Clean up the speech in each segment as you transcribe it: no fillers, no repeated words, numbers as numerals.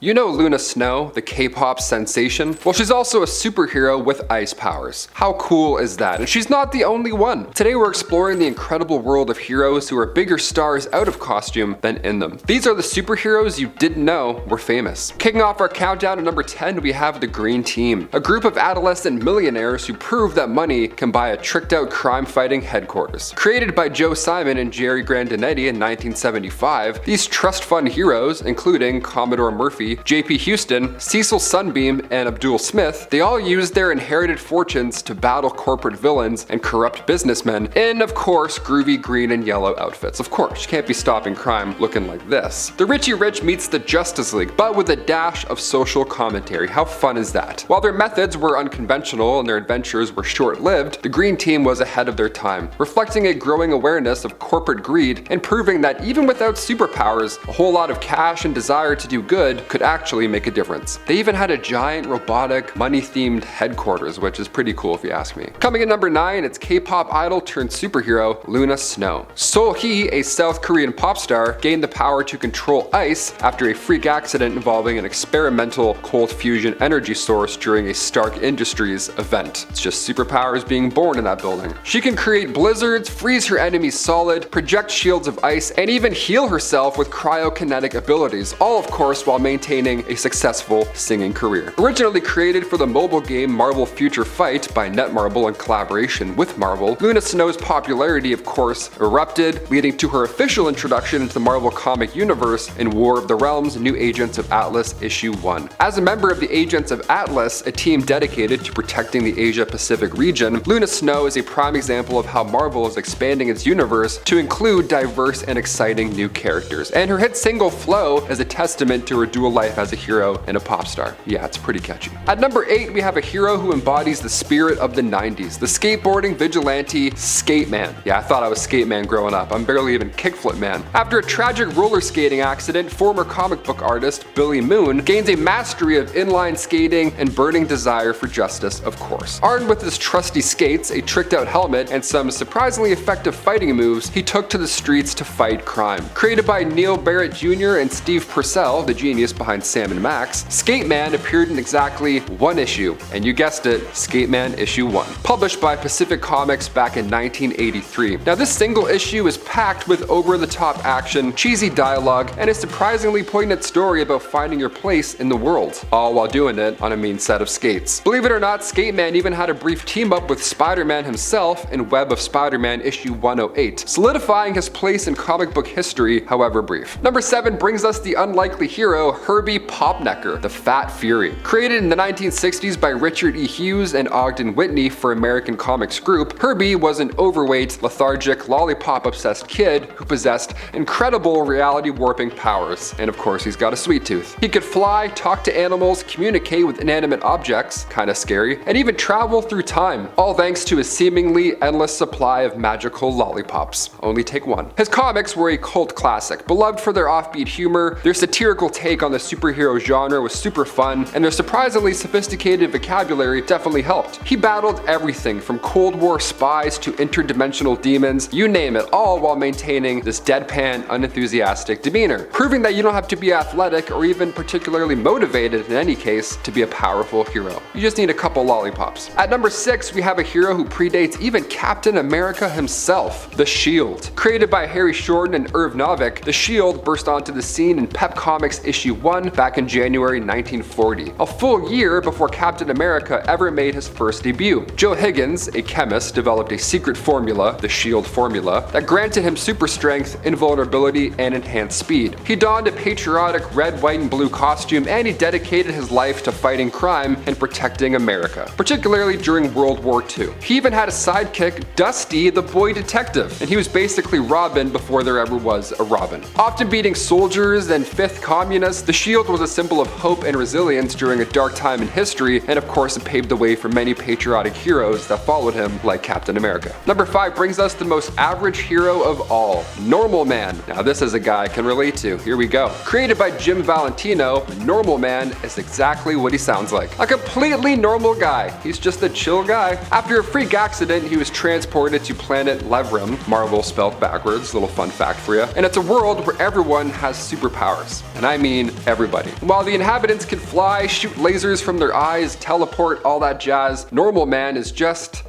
You know Luna Snow, the K-pop sensation? Well, she's also a superhero with ice powers. How cool is that? And she's not the only one. Today we're exploring the incredible world of heroes who are bigger stars out of costume than in them. These are the superheroes you didn't know were famous. Kicking off our countdown at number 10, we have the Green Team, a group of adolescent millionaires who prove that money can buy a tricked-out crime-fighting headquarters. Created by Joe Simon and Jerry Grandinetti in 1975, these trust fund heroes, including Commodore Murphy, J.P. Houston, Cecil Sunbeam, and Abdul Smith, they all used their inherited fortunes to battle corporate villains and corrupt businessmen in, of course, groovy green and yellow outfits. Of course, you can't be stopping crime looking like this. The Richie Rich meets the Justice League, but with a dash of social commentary. How fun is that? While their methods were unconventional and their adventures were short-lived, the Green Team was ahead of their time, reflecting a growing awareness of corporate greed and proving that even without superpowers, a whole lot of cash and desire to do good could actually make a difference. They even had a giant robotic money-themed headquarters, which is pretty cool if you ask me. Coming in number 9, it's K-pop idol turned superhero Luna Snow. So-hee, a South Korean pop star, gained the power to control ice after a freak accident involving an experimental cold fusion energy source during a Stark Industries event. It's just superpowers being born in that building. She can create blizzards, freeze her enemies solid, project shields of ice, and even heal herself with cryokinetic abilities, all of course while maintaining a successful singing career. Originally created for the mobile game Marvel Future Fight by Netmarble in collaboration with Marvel, Luna Snow's popularity of course erupted, leading to her official introduction into the Marvel comic universe in War of the Realms New Agents of Atlas issue 1. As a member of the Agents of Atlas, a team dedicated to protecting the Asia Pacific region, Luna Snow is a prime example of how Marvel is expanding its universe to include diverse and exciting new characters. And her hit single Flow is a testament to her dual life as a hero and a pop star. Yeah, it's pretty catchy. At number 8, we have a hero who embodies the spirit of the 90s, the skateboarding vigilante Skateman. Yeah, I thought I was Skateman growing up. I'm barely even kickflip man. After a tragic roller skating accident, former comic book artist Billy Moon gains a mastery of inline skating and burning desire for justice, of course. Armed with his trusty skates, a tricked out helmet, and some surprisingly effective fighting moves, he took to the streets to fight crime. Created by Neil Barrett Jr. and Steve Purcell, the genius behind Sam & Max, Skateman appeared in exactly one issue, and you guessed it, Skateman issue 1, published by Pacific Comics back in 1983. Now this single issue is packed with over-the-top action, cheesy dialogue, and a surprisingly poignant story about finding your place in the world, all while doing it on a mean set of skates. Believe it or not, Skateman even had a brief team-up with Spider-Man himself in Web of Spider-Man issue 108, solidifying his place in comic book history, however brief. Number 7 brings us the unlikely hero Herbie Popnecker, the Fat Fury. Created in the 1960s by Richard E. Hughes and Ogden Whitney for American Comics Group, Herbie was an overweight, lethargic, lollipop-obsessed kid who possessed incredible reality warping powers. And of course, he's got a sweet tooth. He could fly, talk to animals, communicate with inanimate objects, kinda scary, and even travel through time, all thanks to his seemingly endless supply of magical lollipops. Only take one. His comics were a cult classic, beloved for their offbeat humor, their satirical take on the superhero genre was super fun, and their surprisingly sophisticated vocabulary definitely helped. He battled everything from Cold War spies to interdimensional demons, you name it, all while maintaining this deadpan, unenthusiastic demeanor, proving that you don't have to be athletic or even particularly motivated in any case to be a powerful hero. You just need a couple lollipops. At number 6, we have a hero who predates even Captain America himself, the Shield. Created by Harry Shorten and Irv Novick, the Shield burst onto the scene in Pep Comics issue 1 back in January 1940, a full year before Captain America ever made his first debut. Joe Higgins, a chemist, developed a secret formula, the Shield formula, that granted him super strength, invulnerability, and enhanced speed. He donned a patriotic red, white, and blue costume, and he dedicated his life to fighting crime and protecting America, particularly during World War II. He even had a sidekick, Dusty the Boy Detective, and he was basically Robin before there ever was a Robin. Often beating soldiers and fifth communists, the Shield was a symbol of hope and resilience during a dark time in history, and of course it paved the way for many patriotic heroes that followed him, like Captain America. Number 5 brings us the most average hero of all, Normalman. Now this is a guy I can relate to. Here we go. Created by Jim Valentino, Normalman is exactly what he sounds like. A completely normal guy. He's just a chill guy. After a freak accident, he was transported to planet Levrim, Marvel spelled backwards, little fun fact for you, and it's a world where everyone has superpowers. And I mean everybody. While the inhabitants can fly, shoot lasers from their eyes, teleport, all that jazz, Normalman is just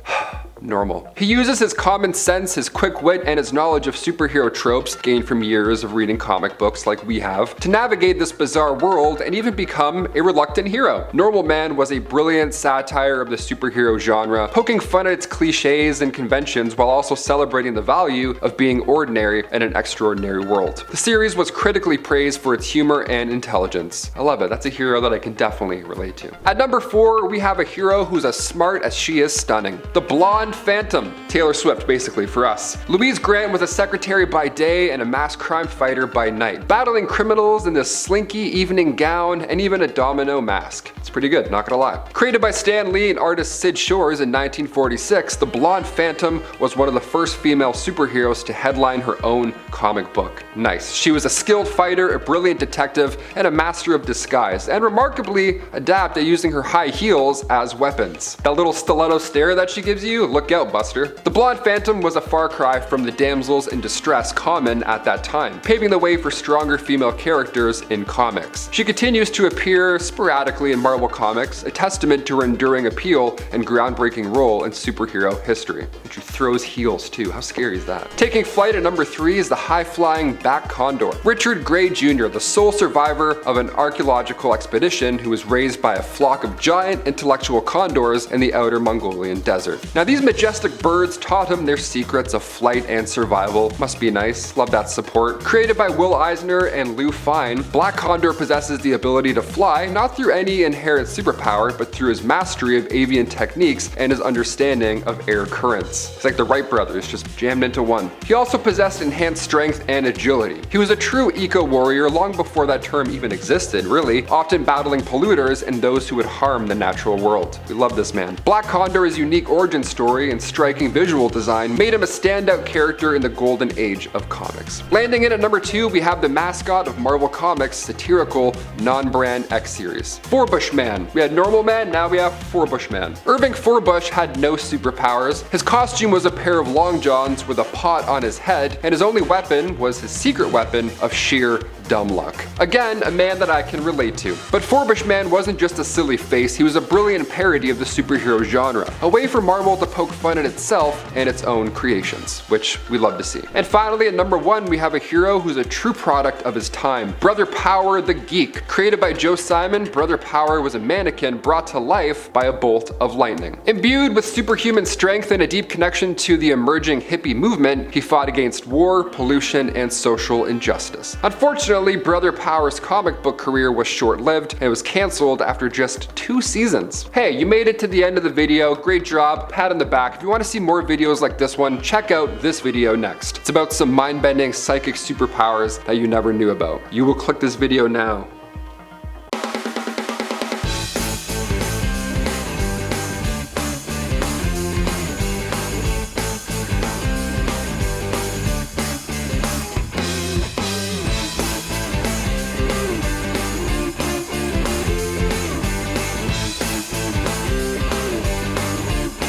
normal. He uses his common sense, his quick wit, and his knowledge of superhero tropes gained from years of reading comic books like we have to navigate this bizarre world and even become a reluctant hero. Normalman was a brilliant satire of the superhero genre, poking fun at its cliches and conventions while also celebrating the value of being ordinary in an extraordinary world. The series was critically praised for its humor and intelligence. I love it. That's a hero that I can definitely relate to. At number 4, we have a hero who's as smart as she is stunning. The blonde Phantom. Taylor Swift, basically, for us. Louise Grant was a secretary by day and a mass crime fighter by night, battling criminals in this slinky evening gown and even a domino mask. It's pretty good, not gonna lie. Created by Stan Lee and artist Sid Shores in 1946, the blonde Phantom was one of the first female superheroes to headline her own comic book. Nice. She was a skilled fighter, a brilliant detective, and a master of disguise, and remarkably adept at using her high heels as weapons. That little stiletto stare that she gives you, look out, Buster. The blonde Phantom was a far cry from the damsels in distress common at that time, paving the way for stronger female characters in comics. She continues to appear sporadically in Marvel Comics, a testament to her enduring appeal and groundbreaking role in superhero history. And she throws heels too, how scary is that? Taking flight at number 3 is the high-flying Bat Condor. Richard Gray Jr., the sole survivor of an archaeological expedition who was raised by a flock of giant intellectual condors in the outer Mongolian desert. Now these majestic birds taught him their secrets of flight and survival. Must be nice, love that support. Created by Will Eisner and Lou Fine, Black Condor possesses the ability to fly, not through any inherent superpower, but through his mastery of avian techniques and his understanding of air currents. It's like the Wright brothers, just jammed into one. He also possessed enhanced strength and agility. He was a true eco-warrior long before that term even existed, really, often battling polluters and those who would harm the natural world. We love this man. Black Condor's unique origin story and striking visual design made him a standout character in the golden age of comics. Landing in at number 2, we have the mascot of Marvel Comics' satirical non-brand X series, Forbush-Man. We had Normalman, now we have Forbush-Man. Irving Forbush had no superpowers. His costume was a pair of long johns with a pot on his head, and his only weapon was his secret weapon of sheer dumb luck. Again, a man that I can relate to. But Forbush-Man wasn't just a silly face, he was a brilliant parody of the superhero genre, a way for Marvel to poke fun at itself and its own creations, which we love to see. And finally, at number 1, we have a hero who's a true product of his time, Brother Power the Geek. Created by Joe Simon, Brother Power was a mannequin brought to life by a bolt of lightning. Imbued with superhuman strength and a deep connection to the emerging hippie movement, he fought against war, pollution, and social injustice. Unfortunately, Brother Power's comic book career was short-lived and was cancelled after just 2 seasons. Hey, you made it to the end of the video, great job, pat on the back. If you want to see more videos like this one, check out this video next. It's about some mind-bending psychic superpowers that you never knew about. You will click this video now.